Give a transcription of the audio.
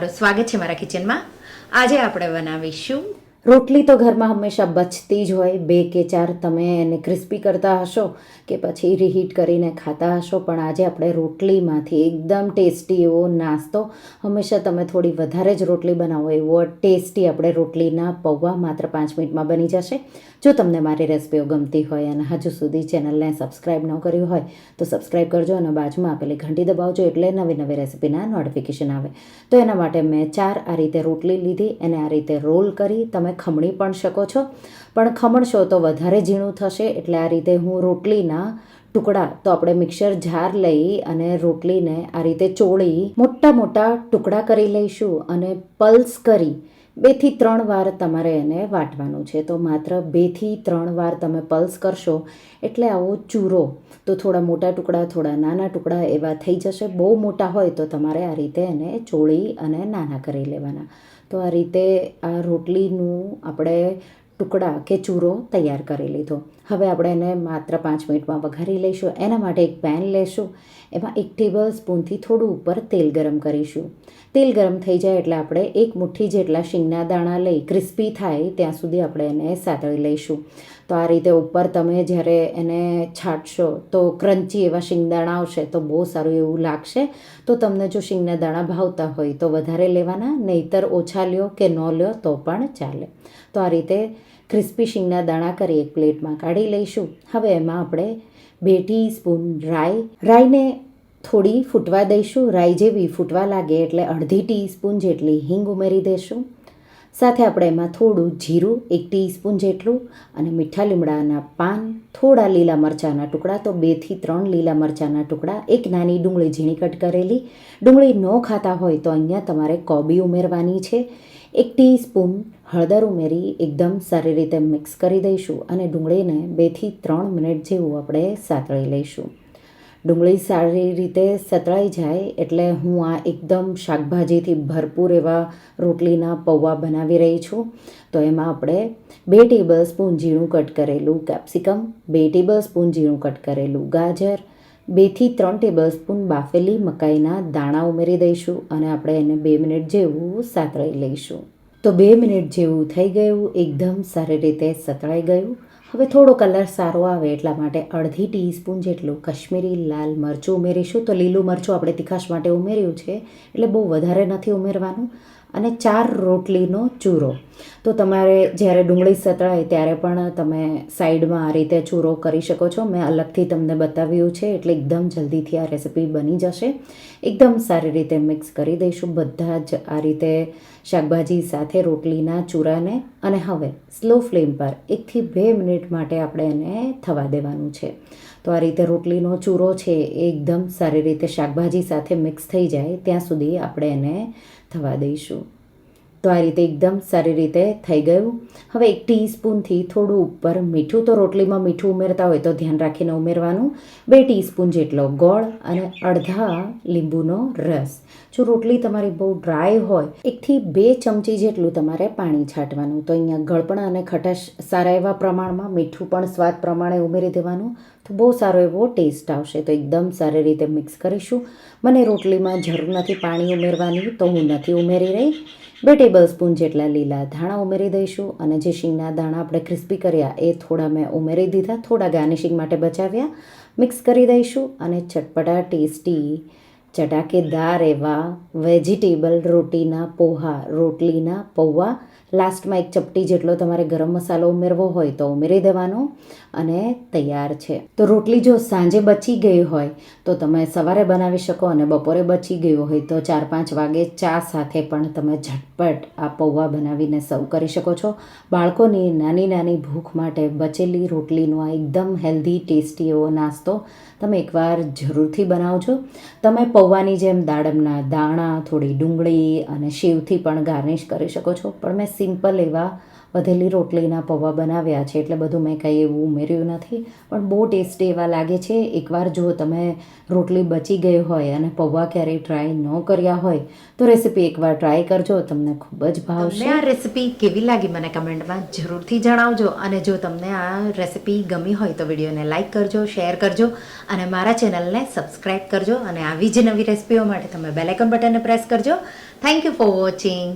તમારું સ્વાગત છે મારા કિચનમાં. આજે આપણે બનાવીશું રોટલી. તો ઘરમાં હંમેશા બચતી જ હોય, 2 કે 4 તમે એને ક્રિસ્પી કરતા હશો કે પછી રીહીટ કરીને ખાતા હશો, પણ આજે આપણે રોટલીમાંથી એકદમ ટેસ્ટી એવો નાસ્તો, હંમેશા તમે થોડી વધારે જ રોટલી બનાવો એવો ટેસ્ટી આપણે રોટલીના પૌવા માત્ર 5 મિનિટમાં બની જશે. જો તમને મારી રેસિપીઓ ગમતી હોય અને હજુ સુધી ચેનલને સબસ્ક્રાઈબ ન કર્યું હોય તો સબસ્ક્રાઈબ કરજો અને બાજુમાં આપેલી ઘંટી દબાવજો, એટલે નવી નવી રેસિપીના નોટિફિકેશન આવે. તો એના માટે મેં 4 આ રીતે રોટલી લીધી, એને આ રીતે રોલ કરી. તમે ખમણી પણ શકો છો, પણ ખમણશો તો વધારે ઝીણું થશે, એટલે આ રીતે હું રોટલીના ટુકડા, તો આપણે મિક્સર જાર લઈ અને રોટલીને આ રીતે ચોળી મોટા મોટા ટુકડા કરી લઈશું અને પલ્સ કરી 2 થી 3 વાર તમારે એને વાટવાનું છે. તો માત્ર 2 થી 3 વાર તમે પલ્સ કરશો એટલે આવો ચૂરો, તો થોડા મોટા ટુકડા થોડા નાના ટુકડા એવા થઈ જશે. બહુ મોટા હોય તો તમારે આ રીતે એને ચોળી અને નાના કરી લેવાના. તો આ રીતે આ રોટલીનું આપણે ટુકડા કે ચૂરો તૈયાર કરી લીધો. હવે આપણે એને માત્ર 5 મિનિટમાં વઘારી લઈશું. એના માટે એક પેન લેશું, એમાં 1 ટેબલ સ્પૂનથી થોડું ઉપર તેલ ગરમ કરીશું. તેલ ગરમ થઈ જાય એટલે આપણે 1 મુઠ્ઠી જેટલા શીંગના દાણા લઈ ક્રિસ્પી થાય ત્યાં સુધી આપણે એને સાતળી લઈશું. તો આ રીતે ઉપર તમે જ્યારે એને છાંટશો તો ક્રન્ચી એવા શીંગદાણા આવશે તો બહુ સારું એવું લાગશે. તો તમને જો શીંગના દાણા ભાવતા હોય તો વધારે લેવાના, નહીંતર ઓછા લ્યો કે ન લ્યો તો પણ ચાલે. તો આ રીતે ક્રિસ્પી શીંગના દાણા કરી એક પ્લેટમાં કાઢી લઈશું. હવે એમાં આપણે 2 ટીસ્પૂન રાઈને થોડી ફૂટવા દઈશું. રાઈ જેવી ફૂટવા લાગે એટલે અડધી ટીસ્પૂન જેટલી હિંગ ઉમેરી દઈશું. સાથે આપણે એમાં થોડું જીરું 1 ટીસ્પૂન જેટલું અને મીઠા લીમડાના પાન, થોડા લીલા મરચાંના ટુકડા, તો 2 થી 3 લીલા મરચાંના ટુકડા, 1 નાની ડુંગળી ઝીણી કટ કરેલી. ડુંગળી ન ખાતા હોય તો અહીંયા તમારે કોબી ઉમેરવાની છે. 1 ટીસ્પૂન હળદર ઉમેરી એકદમ સારી રીતે મિક્સ કરી દઈશું અને ડુંગળીને 2 થી 3 મિનિટ જેવું આપણે સાતળી લઈશું. ડુંગળી સારી રીતે સતળાઈ જાય એટલે હું આ એકદમ શાકભાજીથી ભરપૂર એવા રોટલીના પૌવા બનાવી રહી છું. તો એમાં આપણે 2 ટેબલ સ્પૂન ઝીણું કટ કરેલું કેપ્સિકમ, 2 ટેબલ સ્પૂન ઝીણું કટ કરેલું ગાજર, 2 થી 3 ટેબલ સ્પૂન બાફેલી મકાઈના દાણા ઉમેરી દઈશું અને આપણે એને 2 મિનિટ જેવું સાતળી લઈશું. તો 2 મિનિટ જેવું થઈ ગયું, એકદમ સારી રીતે સતળાઈ ગયું. હવે થોડો કલર સારો આવે એટલા માટે અડધી ટીસ્પૂન જેટલું કશ્મીરી લાલ મરચું ઉમેરીશું. તો લીલું મરચું આપણે તીખાશ માટે ઉમેર્યું છે એટલે બહુ વધારે નથી ઉમેરવાનું. અને 4 રોટલીનો ચૂરો, તો તમારે જ્યારે ડુંગળી સતળાય ત્યારે પણ તમે સાઈડમાં આ રીતે ચૂરો કરી શકો છો. મેં અલગથી તમને બતાવ્યું છે એટલે એકદમ જલ્દીથી આ રેસિપી બની જશે. એકદમ સારી રીતે મિક્સ કરી દઈશું બધા જ આ રીતે શાકભાજી સાથે રોટલીના ચૂરાને. અને હવે સ્લો ફ્લેમ પર 1 થી 2 મિનિટ માટે આપણે એને થવા દેવાનું છે. તો આ રીતે રોટલીનો ચૂરો છે એ એકદમ સારી રીતે શાકભાજી સાથે મિક્સ થઈ જાય ત્યાં સુધી આપણે એને થવા દઈશું. તો આ રીતે એકદમ સારી રીતે થઈ ગયું. હવે 1 ટીસ્પૂનથી થોડું ઉપર મીઠું, તો રોટલીમાં મીઠું ઉમેરતા હોય તો ધ્યાન રાખીને ઉમેરવાનું. 2 ટીસ્પૂન જેટલો ગોળ અને અડધા લીંબુનો રસ. જો રોટલી તમારી બહુ ડ્રાય હોય 1 થી 2 ચમચી જેટલું તમારે પાણી છાંટવાનું. તો અહીંયા ગળપણ અને ખટાશ સારા એવા પ્રમાણમાં, મીઠું પણ સ્વાદ પ્રમાણે ઉમેરી દેવાનું, તો બહુ સારો એવો ટેસ્ટ આવશે. તો એકદમ સારી રીતે મિક્સ કરીશું. મને રોટલીમાં જરૂર નથી પાણી ઉમેરવાની તો હું નથી ઉમેરી રહી. 2 ટેબલ સ્પૂન જેટલા લીલા ધાણા ઉમેરી દઈશું અને જે શીંગના દાણા આપણે ક્રિસ્પી કર્યા એ થોડા મેં ઉમેરી દીધા, થોડા ગાર્નિશિંગ માટે બચાવ્યા. મિક્સ કરી દઈશું અને ચટપટા ટેસ્ટી ચટાકેદાર એવા વેજીટેબલ રોટીના પોહા, રોટલીના પૌવા. લાસ્ટમાં 1 ચપટી જેટલો તમારે ગરમ મસાલો ઉમેરવો હોય તો ઉમેરી દેવાનો અને તૈયાર છે. તો રોટલી જો સાંજે બચી ગઈ હોય તો તમે સવારે બનાવી શકો અને બપોરે બચી ગયું હોય તો 4-5 વાગે ચા સાથે પણ તમે ઝટપટ આ પૌવા બનાવીને સર્વ કરી શકો છો. બાળકોની નાની નાની ભૂખ માટે બચેલી રોટલીનો આ એકદમ હેલ્ધી ટેસ્ટી એવો નાસ્તો તમે એકવાર જરૂરથી બનાવજો. તમે પૌવાની જેમ દાડમના દાણા, થોડી ડુંગળી અને સેવથી પણ ગાર્નિશ કરી શકો છો, પણ મેં સિમ્પલ એવા વધેલી રોટલીના પૌવા બનાવ્યા છે, એટલે બધું મેં કંઈ એવું ઉમેર્યું નથી, પણ બહુ ટેસ્ટી એવા લાગે છે. એકવાર જો તમે રોટલી બચી ગઈ હોય અને પૌવા ક્યારેય ટ્રાય ન કર્યા હોય તો રેસીપી એકવાર ટ્રાય કરજો, તમને ખૂબ જ ભાવશે. તમને આ રેસીપી કેવી લાગી મને કમેન્ટમાં જરૂરથી જણાવજો, અને જો તમને આ રેસીપી ગમી હોય તો વિડીયોને લાઇક કરજો, શેર કરજો અને મારા ચેનલને સબસ્ક્રાઈબ કરજો, અને આવી જ નવી રેસીપીઓ માટે તમે બેલ આઇકન બટનને પ્રેસ કરજો. Thank you for watching.